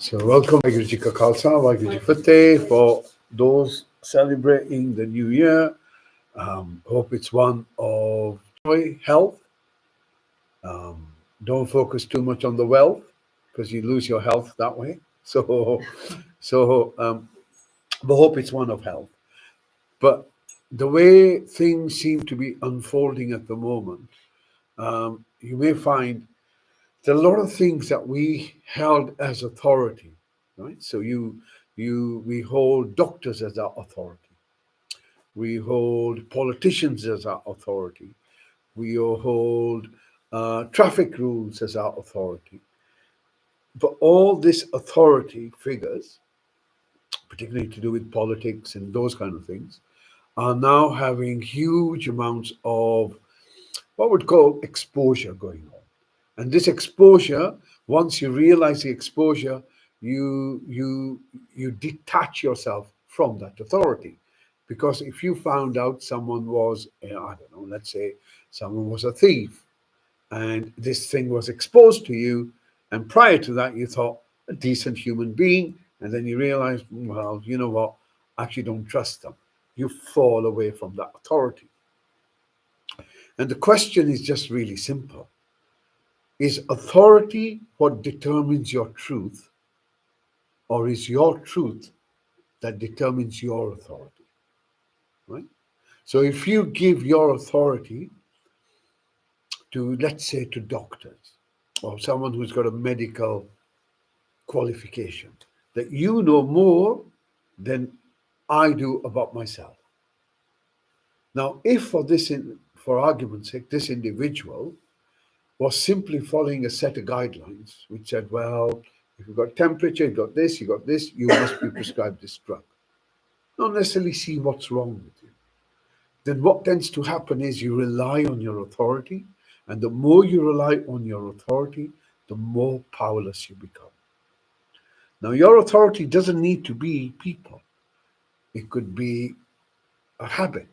So welcome, Waheguru Ji Ka Khalsa, Waheguru Ji Fateh, for those celebrating the new year. Hope it's one of joy, health. Don't focus too much on the wealth because you lose your health that way. But hope it's one of health. But the way things seem to be unfolding at the moment, you may find there are a lot of things that we held as authority, right? So we hold doctors as our authority. We hold politicians as our authority. We hold traffic rules as our authority. But all this authority figures, particularly to do with politics and those kind of things, are now having huge amounts of what would call exposure going on. And this exposure, once you realize the exposure, you detach yourself from that authority. Because if you found out someone was, I don't know, let's say someone was a thief, and this thing was exposed to you, and prior to that you thought a decent human being, and then you realize, well, you know what, I actually don't trust them. You fall away from that authority. And the question is just really simple. Is authority what determines your truth, or is your truth that determines your authority? Right? So if you give your authority to, let's say, to doctors or someone who's got a medical qualification, that you know more than I do about myself. Now, if for argument's sake, this individual was simply following a set of guidelines which said, well, if you've got temperature, you got this, you must be prescribed this drug. Not necessarily see what's wrong with you. Then what tends to happen is you rely on your authority, and the more you rely on your authority, the more powerless you become. Now, your authority doesn't need to be people. It could be a habit.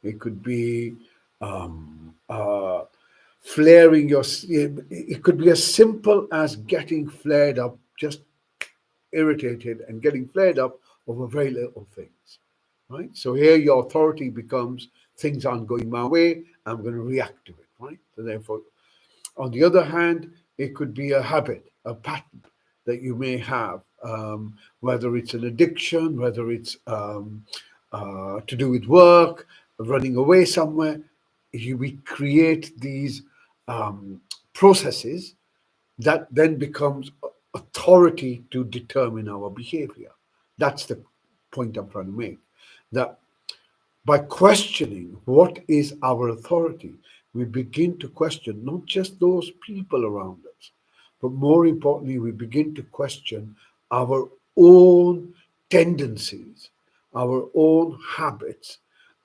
It could be flaring your. It could be as simple as getting flared up, just irritated and getting flared up over very little things, right? So here your authority becomes things aren't going my way. I'm going to react to it, right? So therefore, on the other hand, it could be a habit, a pattern that you may have, whether it's an addiction, whether it's to do with work, running away somewhere. We create these processes that then becomes authority to determine our behavior. That's the point I'm trying to make. That by questioning what is our authority, we begin to question not just those people around us, but more importantly, we begin to question our own tendencies, our own habits,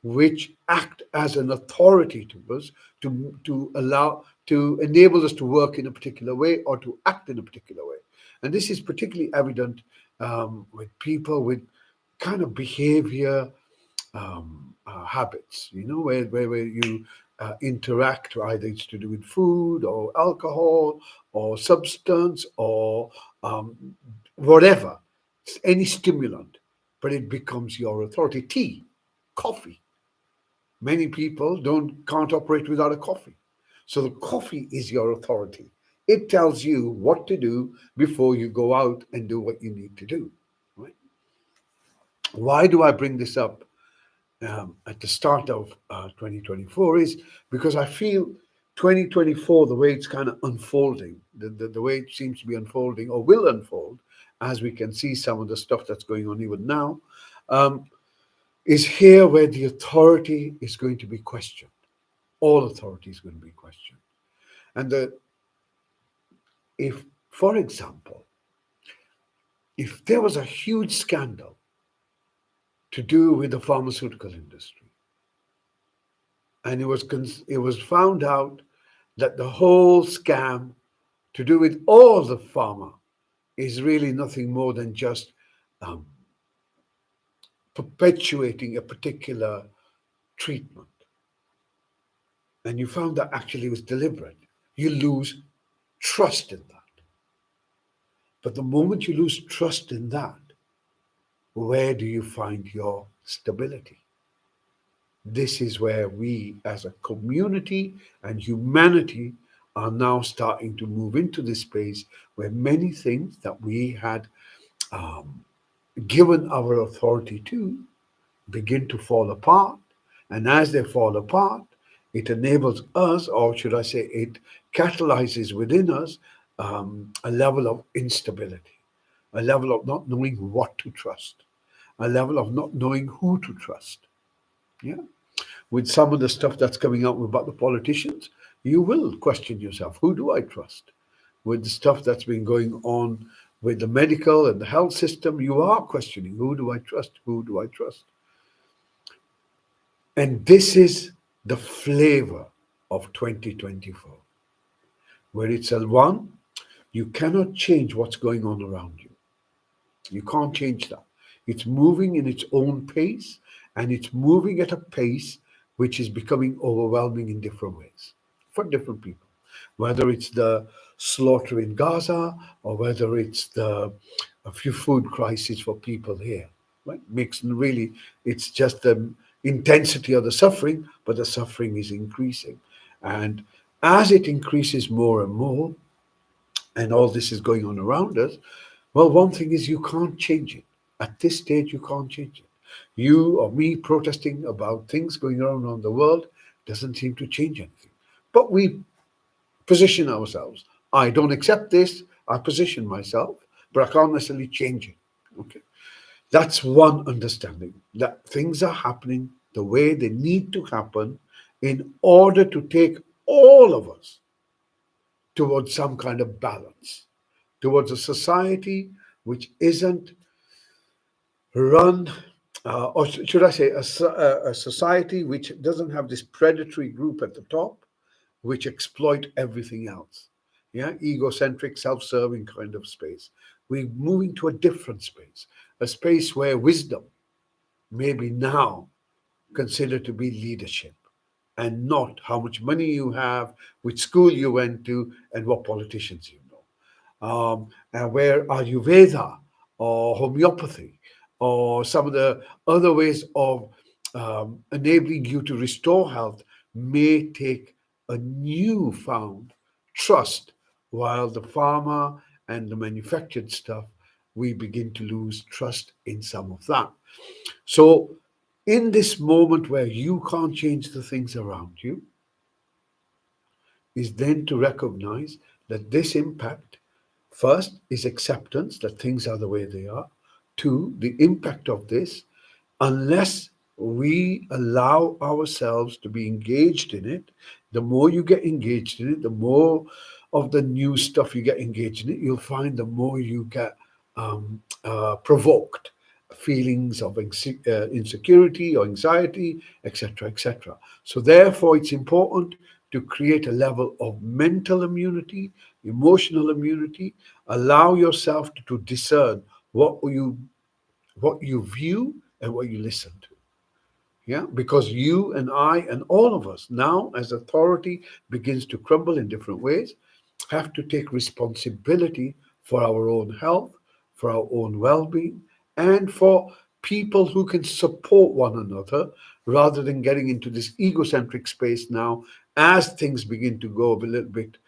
which act as an authority to us to enable us to work in a particular way or to act in a particular way. And this is particularly evident with people with kind of behavior habits, where you interact, either it's to do with food or alcohol or substance or whatever, any stimulant, but it becomes your authority. Tea, coffee. Many people can't operate without a coffee. So the coffee is your authority. It tells you what to do before you go out and do what you need to do. Right? Why do I bring this up at the start of 2024 is because I feel 2024, the way it's kind of unfolding, the way it seems to be unfolding or will unfold, as we can see some of the stuff that's going on even now, is here where the authority is going to be questioned. All authority is going to be questioned. And if, for example, if there was a huge scandal to do with the pharmaceutical industry, and it was found out that the whole scam to do with all the pharma is really nothing more than just perpetuating a particular treatment, and you found that actually was deliberate, you lose trust in that. But the moment you lose trust in that, where do you find your stability? This is where we as a community and humanity are now starting to move into this space where many things that we had um, given our authority to begin to fall apart. And as they fall apart, it enables us, or should I say, it catalyzes within us a level of instability, a level of not knowing what to trust, a level of not knowing who to trust. Yeah. With some of the stuff that's coming out about the politicians, you will question yourself, who do I trust? With the stuff that's been going on with the medical and the health system, you are questioning, who do I trust? Who do I trust? And this is the flavor of 2024, where it's a one, you cannot change what's going on around you. You can't change that. It's moving in its own pace, and it's moving at a pace which is becoming overwhelming in different ways for different people. Whether it's the slaughter in Gaza or whether it's the a few food crisis for people here, right? Makes really, it's just the intensity of the suffering, but the suffering is increasing. And as it increases more and more, and all this is going on around us, well, one thing is you can't change it. At this stage, you can't change it. You or me protesting about things going on around the world doesn't seem to change anything. But we position ourselves. I don't accept this. I position myself, but I can't necessarily change it. Okay. That's one understanding that things are happening the way they need to happen in order to take all of us towards some kind of balance, towards a society which isn't run, or should I say, a society which doesn't have this predatory group at the top, which exploit everything else. Yeah, egocentric, self-serving kind of space. We're moving to a different space, a space where wisdom may be now considered to be leadership and not how much money you have, which school you went to, and what politicians you know. And where Ayurveda or homeopathy or some of the other ways of enabling you to restore health may take a newfound trust, while the pharma and the manufactured stuff, we begin to lose trust in some of that. So, in this moment where you can't change the things around you, is then to recognize that this impact, first, is acceptance that things are the way they are. Two, the impact of this, unless we allow ourselves to be engaged in it, the more you get engaged in it, the more of the new stuff you get engaged in it, you'll find the more you get provoked feelings of insecurity or anxiety, etc., etc. So, therefore, it's important to create a level of mental immunity, emotional immunity. Allow yourself to discern what you view and what you listen to. Yeah, because you and I and all of us now, as authority begins to crumble in different ways, have to take responsibility for our own health, for our own well being, and for people who can support one another rather than getting into this egocentric space now as things begin to go a little bit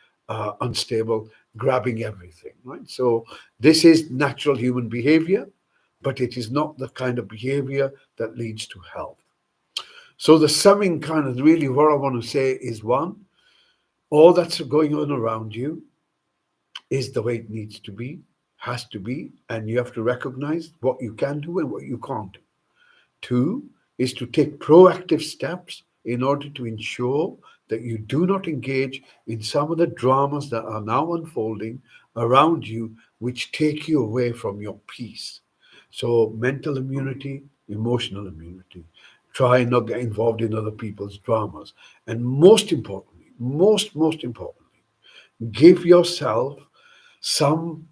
unstable, grabbing everything, right? So, this is natural human behavior, but it is not the kind of behavior that leads to health. So the summing kind of really what I want to say is one, all that's going on around you is the way it needs to be, has to be, and you have to recognize what you can do and what you can't do. Two is to take proactive steps in order to ensure that you do not engage in some of the dramas that are now unfolding around you, which take you away from your peace. So, mental immunity, emotional immunity. Try and not get involved in other people's dramas. And most importantly, most importantly, give yourself some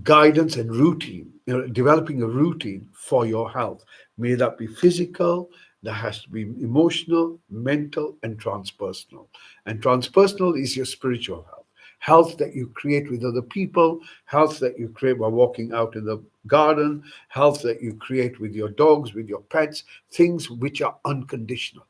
guidance and routine, developing a routine for your health. May that be physical, that has to be emotional, mental, and transpersonal. And transpersonal is your spiritual health. health that you create with other people, health that you create by walking out in the garden, health that you create with your dogs, with your pets, things which are unconditional.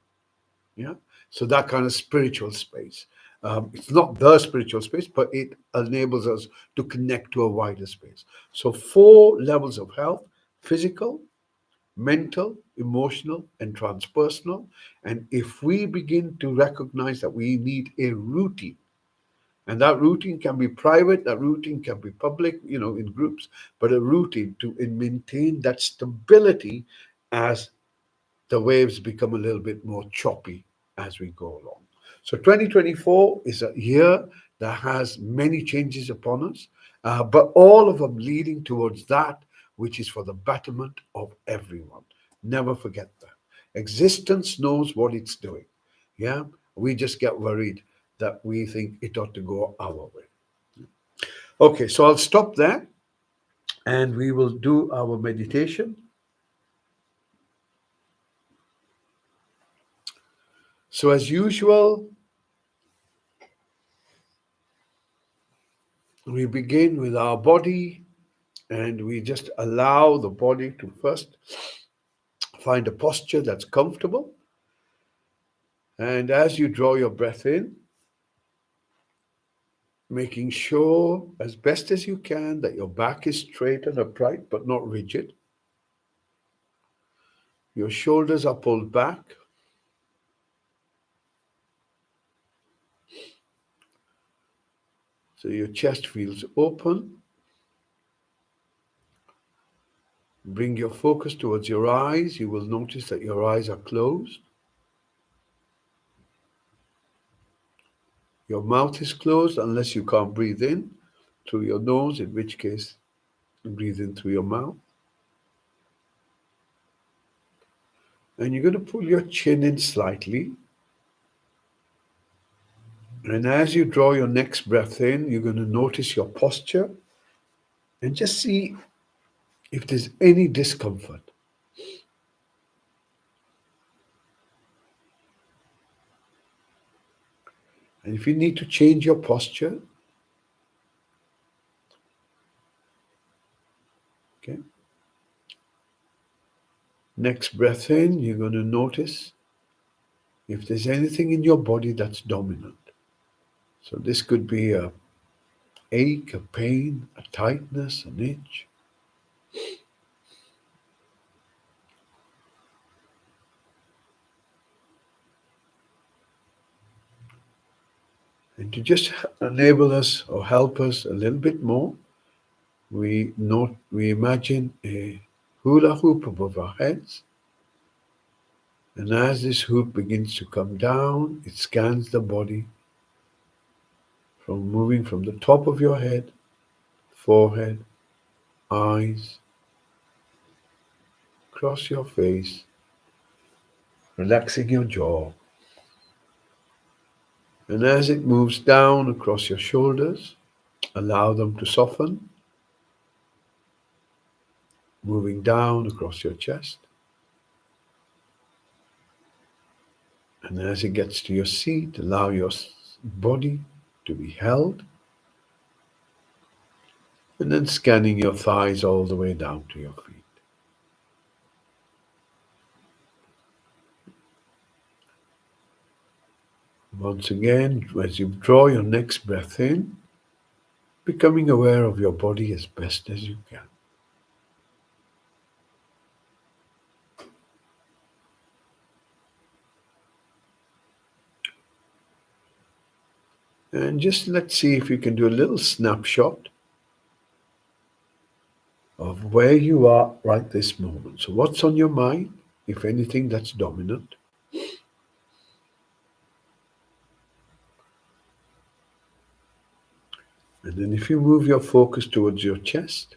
Yeah. So that kind of spiritual space. It's not the spiritual space, but it enables us to connect to a wider space. So, four levels of health: physical, mental, emotional, and transpersonal. And if we begin to recognize that we need a routine, and that routine can be private, that routine can be public, in groups, but a routine to maintain that stability as the waves become a little bit more choppy as we go along. So 2024 is a year that has many changes upon us, but all of them leading towards that which is for the betterment of everyone. Never forget that. Existence knows what it's doing. Yeah, we just get worried that we think it ought to go our way. Okay, so I'll stop there and we will do our meditation. So, as usual, we begin with our body and we just allow the body to first find a posture that's comfortable. And as you draw your breath in, making sure as best as you can that your back is straight and upright but not rigid. Your shoulders are pulled back. So your chest feels open. Bring your focus towards your eyes. You will notice that your eyes are closed. Your mouth is closed unless you can't breathe in through your nose, in which case breathe in through your mouth. And you're going to pull your chin in slightly. And as you draw your next breath in, you're going to notice your posture and just see if there's any discomfort. And if you need to change your posture, okay. Next breath in, you're going to notice if there's anything in your body that's dominant. So this could be a ache, a pain, a tightness, an itch. And to just enable us or help us a little bit more, we imagine a hula hoop above our heads. And as this hoop begins to come down, it scans the body from moving from the top of your head, forehead, eyes, across your face, relaxing your jaw. And as it moves down across your shoulders, allow them to soften, moving down across your chest. And as it gets to your seat, allow your body to be held. And then scanning your thighs all the way down to your feet. Once again, as you draw your next breath in, becoming aware of your body as best as you can. And just let's see if you can do a little snapshot of where you are right this moment. So what's on your mind, if anything that's dominant? And then if you move your focus towards your chest,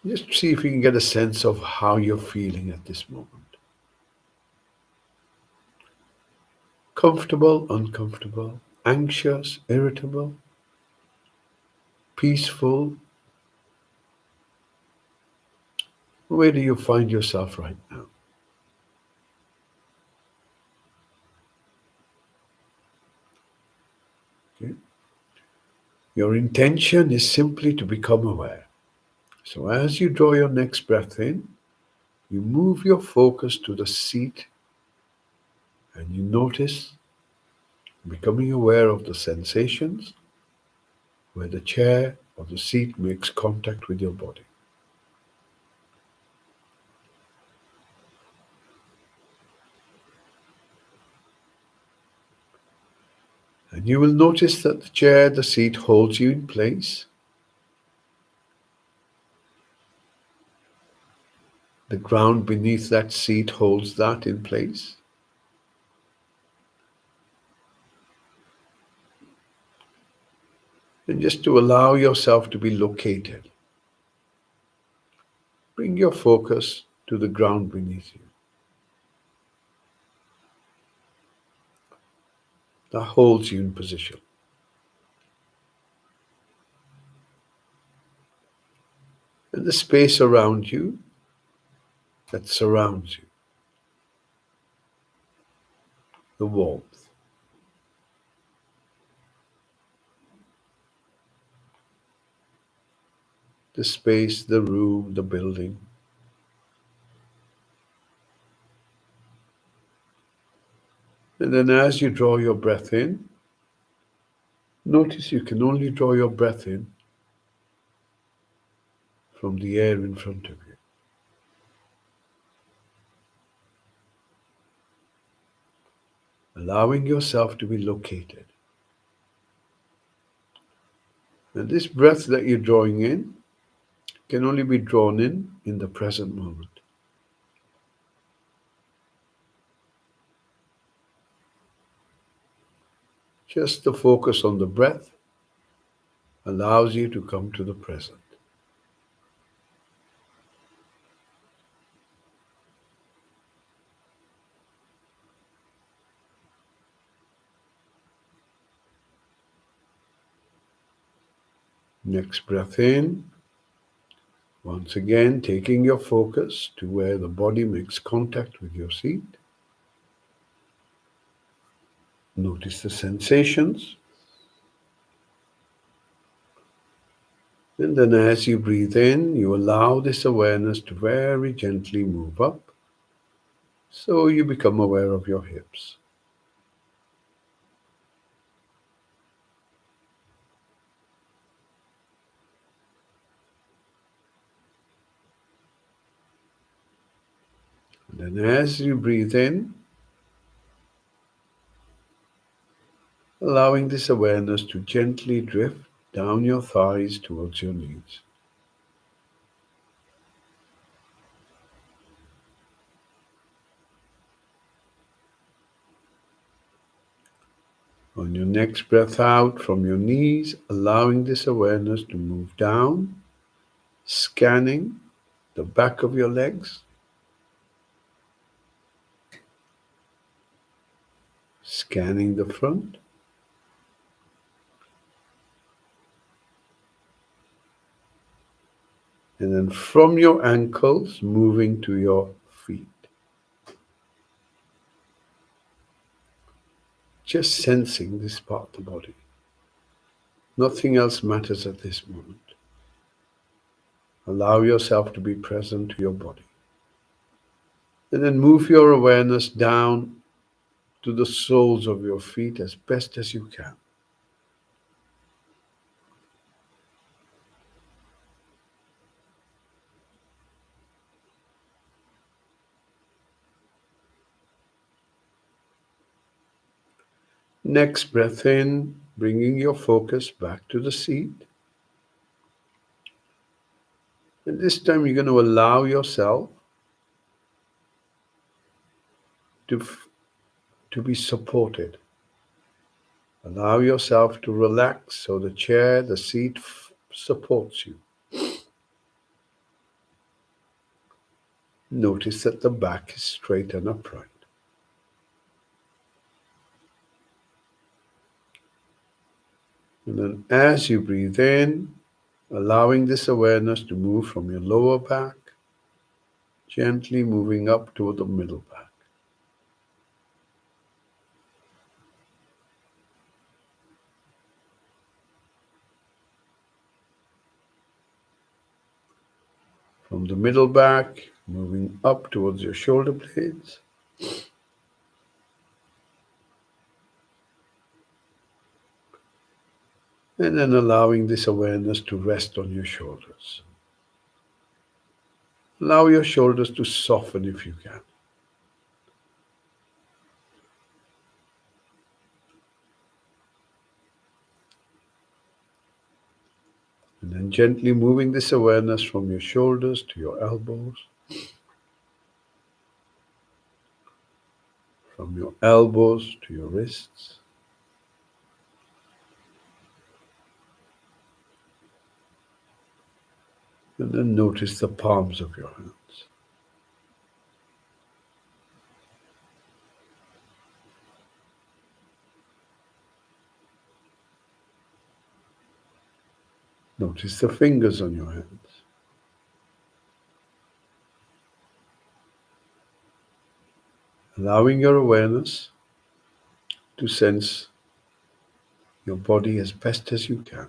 just see if you can get a sense of how you're feeling at this moment. Comfortable, uncomfortable, anxious, irritable, peaceful. Where do you find yourself right now? Your intention is simply to become aware. So as you draw your next breath in, you move your focus to the seat and you notice becoming aware of the sensations where the chair or the seat makes contact with your body. And you will notice that the chair, the seat holds you in place. The ground beneath that seat holds that in place. And just to allow yourself to be located, bring your focus to the ground beneath you. That holds you in position. And the space around you that surrounds you, the warmth. The space, the room, the building. And then as you draw your breath in, notice you can only draw your breath in from the air in front of you. Allowing yourself to be located. And this breath that you're drawing in can only be drawn in the present moment. Just the focus on the breath allows you to come to the present. Next breath in. Once again, taking your focus to where the body makes contact with your seat. Notice the sensations. And then as you breathe in, you allow this awareness to very gently move up. So you become aware of your hips. And then as you breathe in, allowing this awareness to gently drift down your thighs towards your knees. On your next breath out from your knees, allowing this awareness to move down, scanning the back of your legs, scanning the front, and then from your ankles, moving to your feet. Just sensing this part of the body. Nothing else matters at this moment. Allow yourself to be present to your body. And then move your awareness down to the soles of your feet as best as you can. Next breath in, bringing your focus back to the seat. And this time you're going to allow yourself to be supported. Allow yourself to relax so the chair, the seat supports you. Notice that the back is straight and upright. And then as you breathe in, allowing this awareness to move from your lower back, gently moving up toward the middle back. from the middle back, moving up towards your shoulder blades. And then allowing this awareness to rest on your shoulders. Allow your shoulders to soften if you can. And then gently moving this awareness from your shoulders to your elbows, from your elbows to your wrists, and then notice the palms of your hands. Notice the fingers on your hands. Allowing your awareness to sense your body as best as you can.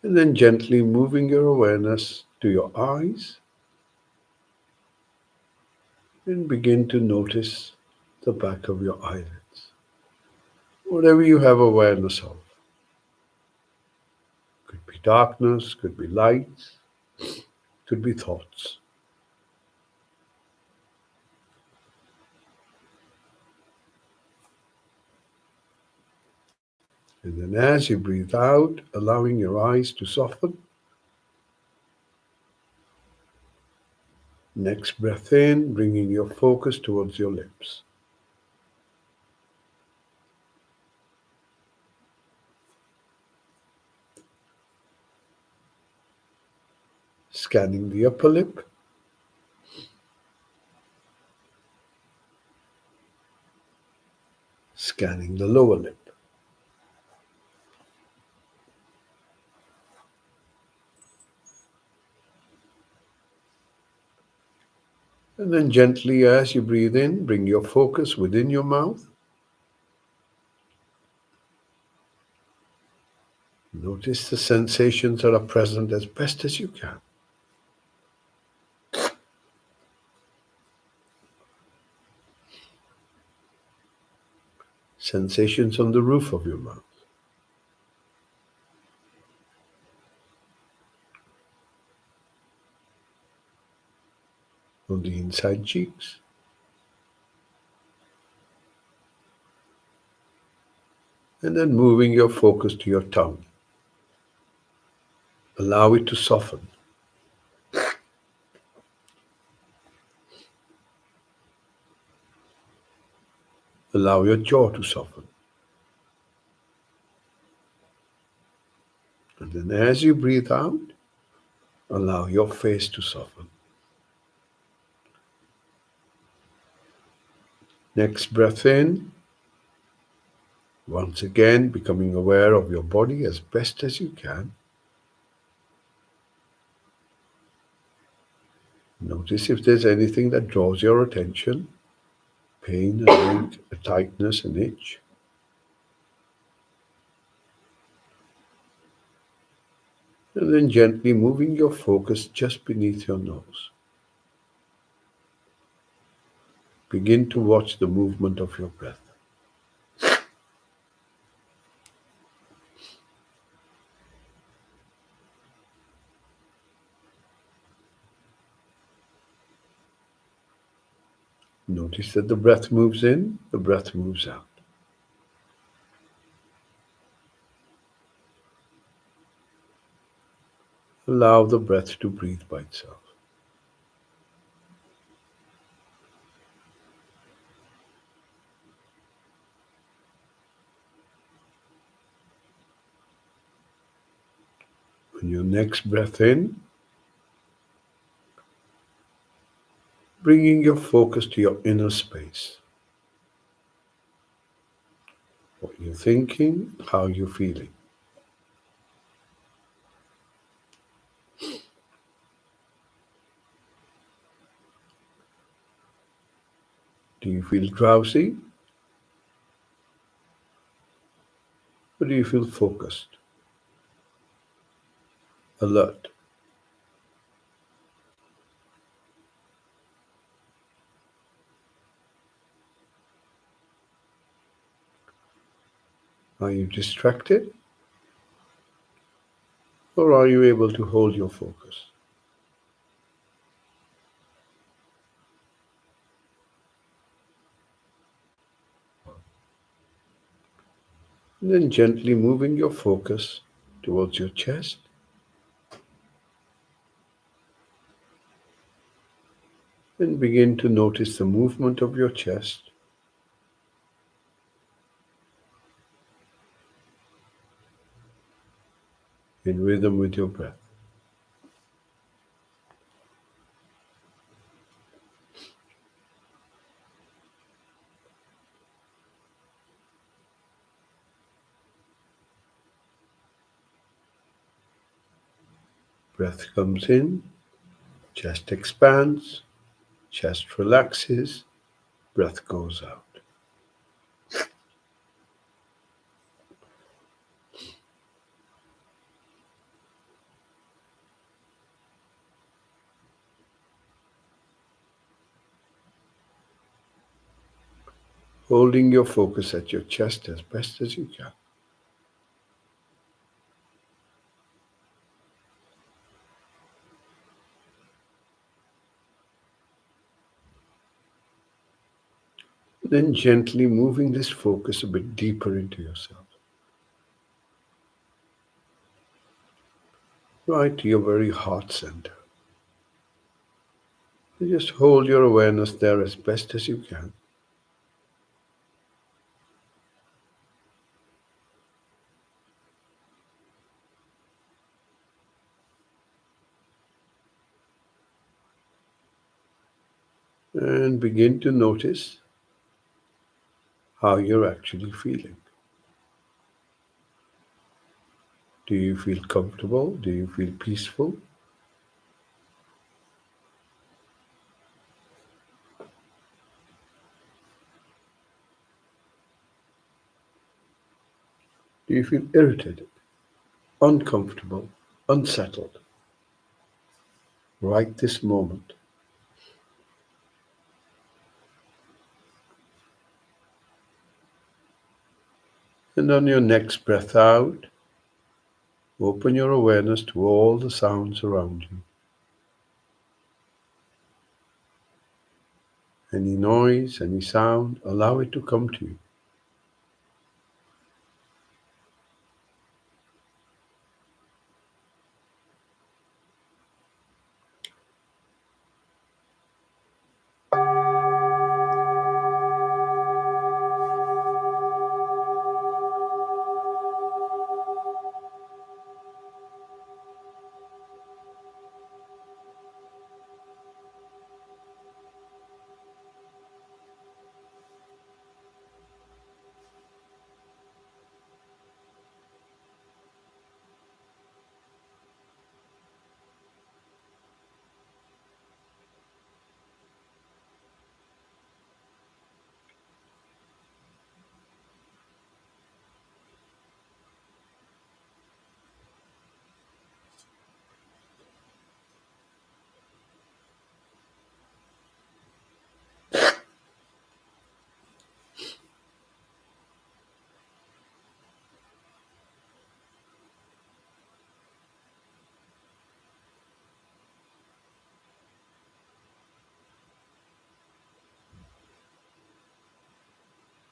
And then gently moving your awareness to your eyes, and begin to notice the back of your eyelids. Whatever you have awareness of. Could be darkness, could be light, could be thoughts. And then as you breathe out, allowing your eyes to soften. Next breath in, bringing your focus towards your lips. Scanning the upper lip. Scanning the lower lip. And then gently as you breathe in, bring your focus within your mouth. Notice the sensations that are present as best as you can. Sensations on the roof of your mouth. On the inside cheeks. And then moving your focus to your tongue. Allow it to soften. Allow your jaw to soften. And then as you breathe out, allow your face to soften. Next breath in. Once again, becoming aware of your body as best as you can. Notice if there's anything that draws your attention. Pain, an ache, a tightness, an itch. And then gently moving your focus just beneath your nose. Begin to watch the movement of your breath. Notice that the breath moves in, the breath moves out. Allow the breath to breathe by itself. On your next breath in, bringing your focus to your inner space. What you're thinking, how you're feeling. Do you feel drowsy? Or do you feel focused, alert? Are you distracted? Or are you able to hold your focus? And then gently moving your focus towards your chest. And begin to notice the movement of your chest in rhythm with your breath. Breath comes in, chest expands, chest relaxes, breath goes out. Holding your focus at your chest as best as you can. Then gently moving this focus a bit deeper into yourself. Right to your very heart center. And just hold your awareness there as best as you can. And begin to notice how you're actually feeling. Do you feel comfortable? Do you feel peaceful? Do you feel irritated, uncomfortable, unsettled? Right this moment. And on your next breath out, open your awareness to all the sounds around you. Any noise, any sound, allow it to come to you.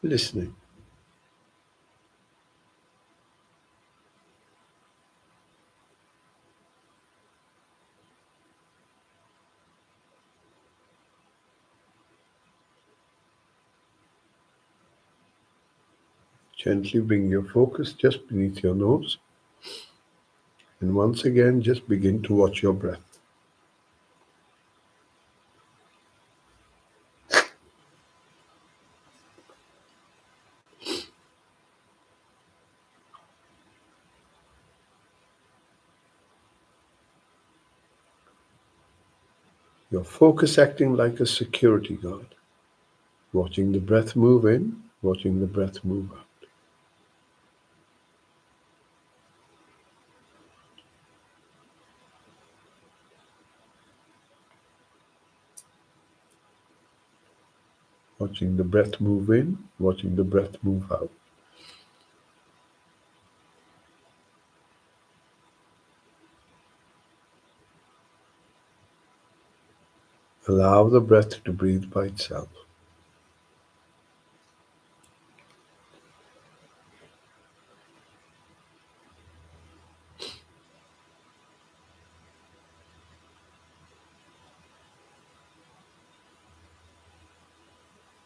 Listening. Gently bring your focus just beneath your nose. And once again, just begin to watch your breath. Your focus acting like a security guard, watching the breath move in, watching the breath move out. Watching the breath move in, watching the breath move out. Allow the breath to breathe by itself.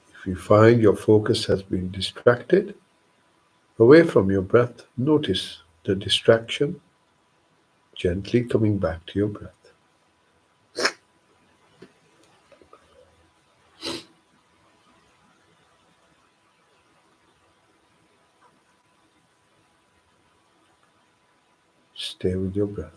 If you find your focus has been distracted away from your breath, notice the distraction, gently coming back to your breath. Stay with your breath.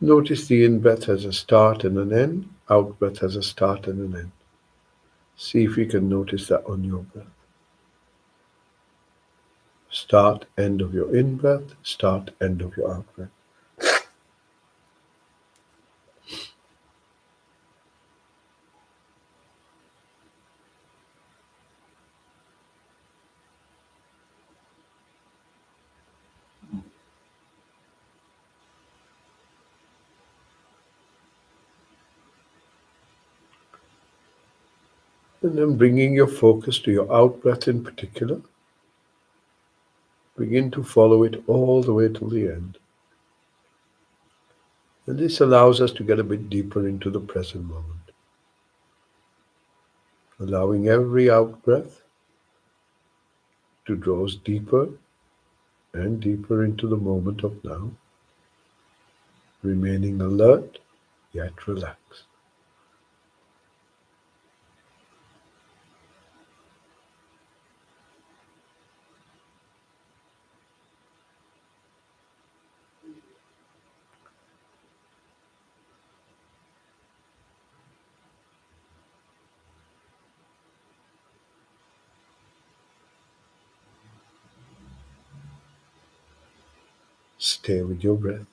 Notice the in-breath has a start and an end, out-breath has a start and an end. See if you can notice that on your breath. Start, end of your in-breath, start, end of your out-breath. And then bringing your focus to your out-breath in particular, begin to follow it all the way to the end. And this allows us to get a bit deeper into the present moment, allowing every out-breath to draw us deeper and deeper into the moment of now, remaining alert yet relaxed. Stay with your breath.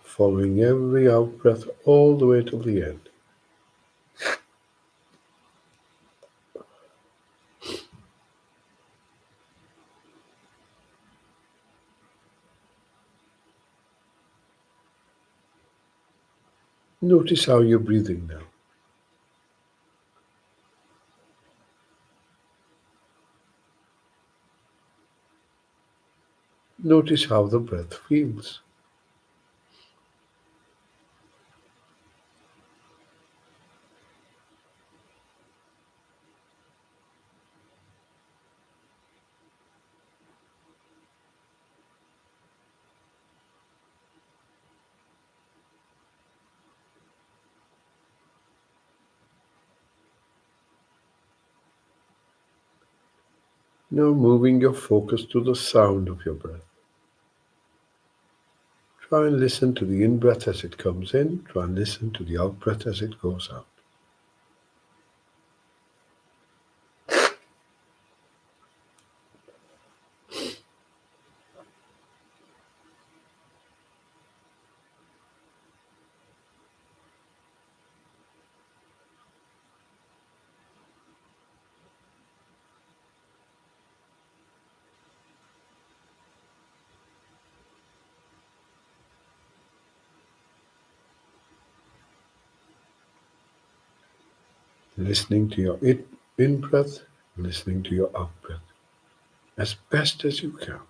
Following every out-breath all the way to the end. Notice how you're breathing now. Notice how the breath feels. Now moving your focus to the sound of your breath. Try and listen to the in-breath as it comes in. Try and listen to the out-breath as it goes out. Listening to your in-breath, listening to your out-breath as best as you can.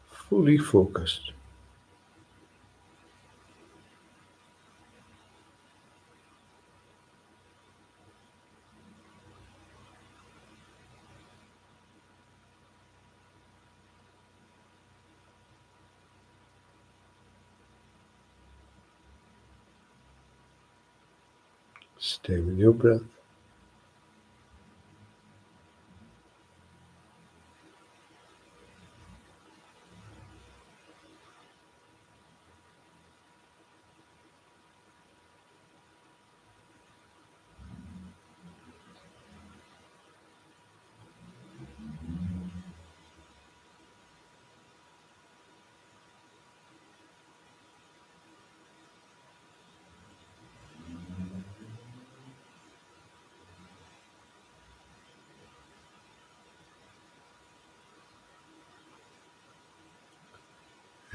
Fully focused. Stay with your breath.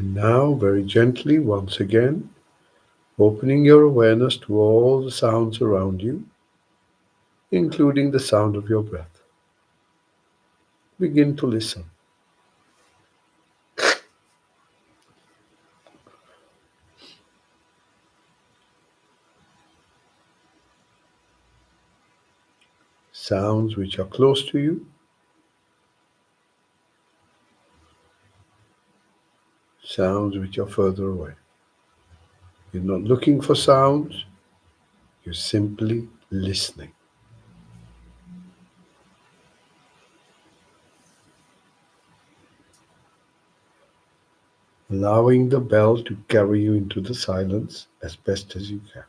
And now, very gently, once again, opening your awareness to all the sounds around you, including the sound of your breath. Begin to listen. Sounds which are close to you, sounds which are further away. You're not looking for sounds, you're simply listening. Allowing the bell to carry you into the silence as best as you can.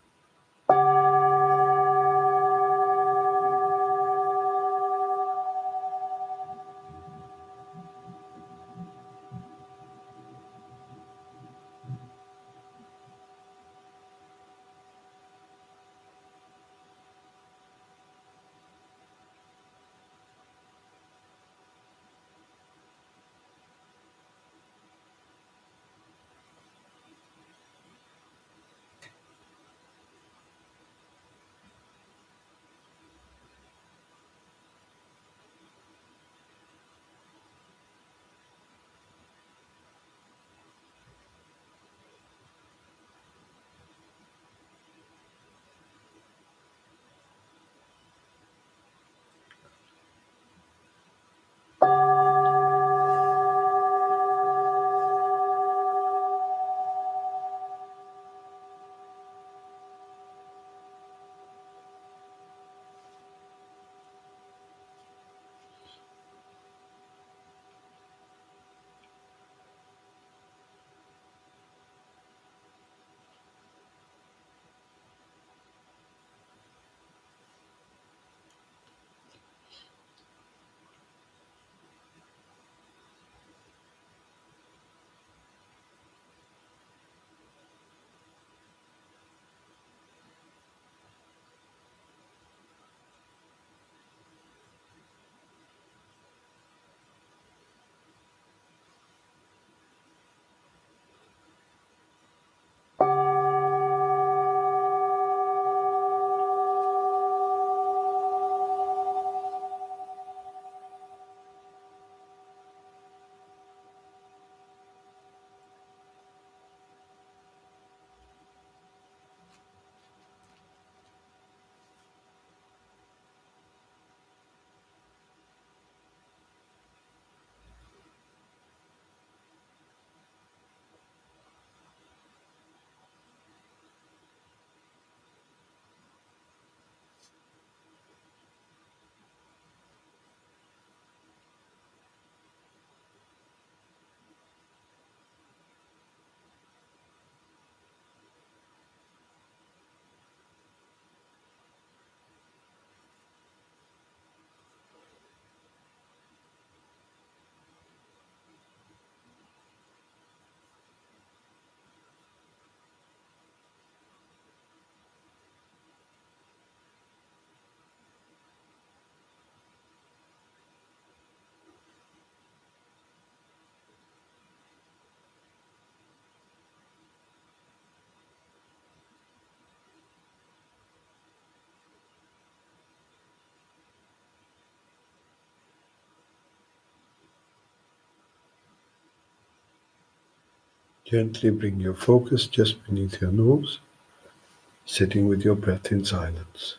Gently bring your focus just beneath your nose, sitting with your breath in silence.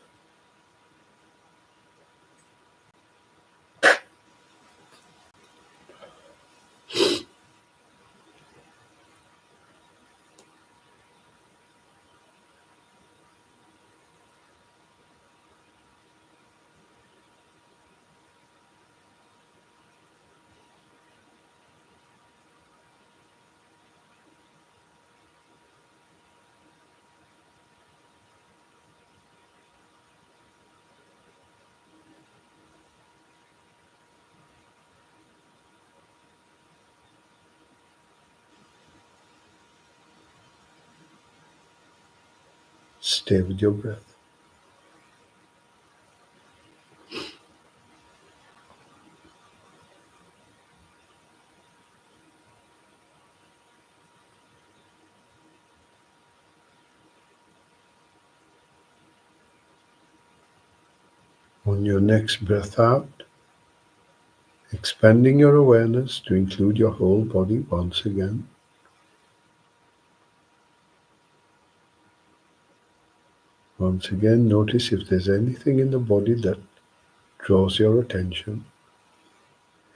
Stay with your breath. On your next breath out, expanding your awareness to include your whole body once again. Once again, notice if there's anything in the body that draws your attention,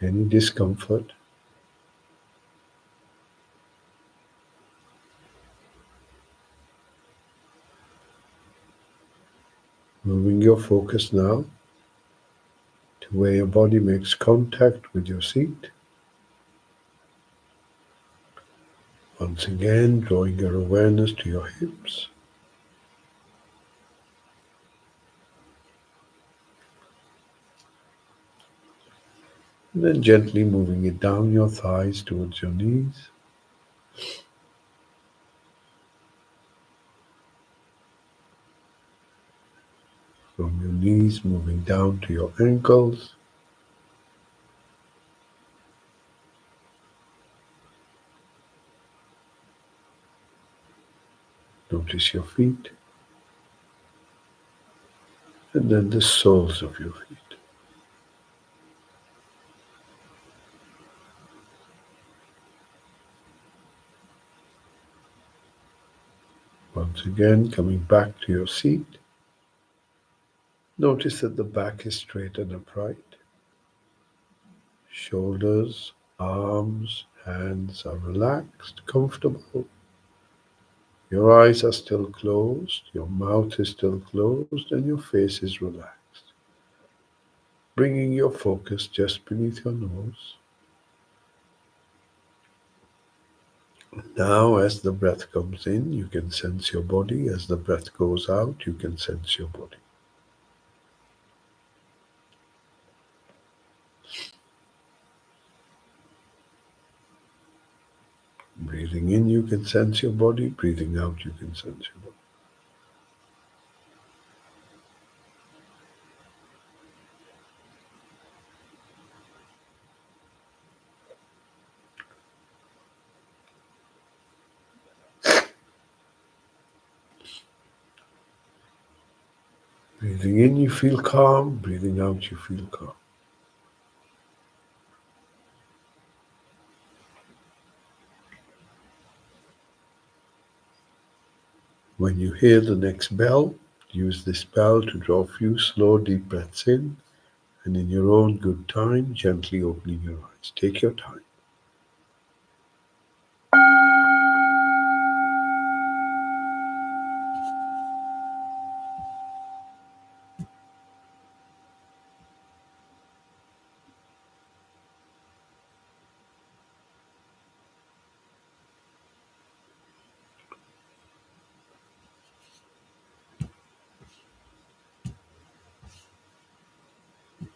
any discomfort. Moving your focus now to where your body makes contact with your seat. Once again, drawing your awareness to your hips. And then gently moving it down your thighs towards your knees. From your knees, moving down to your ankles. Notice your feet. And then the soles of your feet. Once again, coming back to your seat. Notice that the back is straight and upright. Shoulders, arms, hands are relaxed, comfortable. Your eyes are still closed, your mouth is still closed, and your face is relaxed. Bringing your focus just beneath your nose. Now, as the breath comes in, you can sense your body. As the breath goes out, you can sense your body. Breathing in, you can sense your body. Breathing out, you can sense your body. Breathing in, you feel calm. Breathing out, you feel calm. When you hear the next bell, use this bell to draw a few slow, deep breaths in, and in your own good time, gently opening your eyes. Take your time.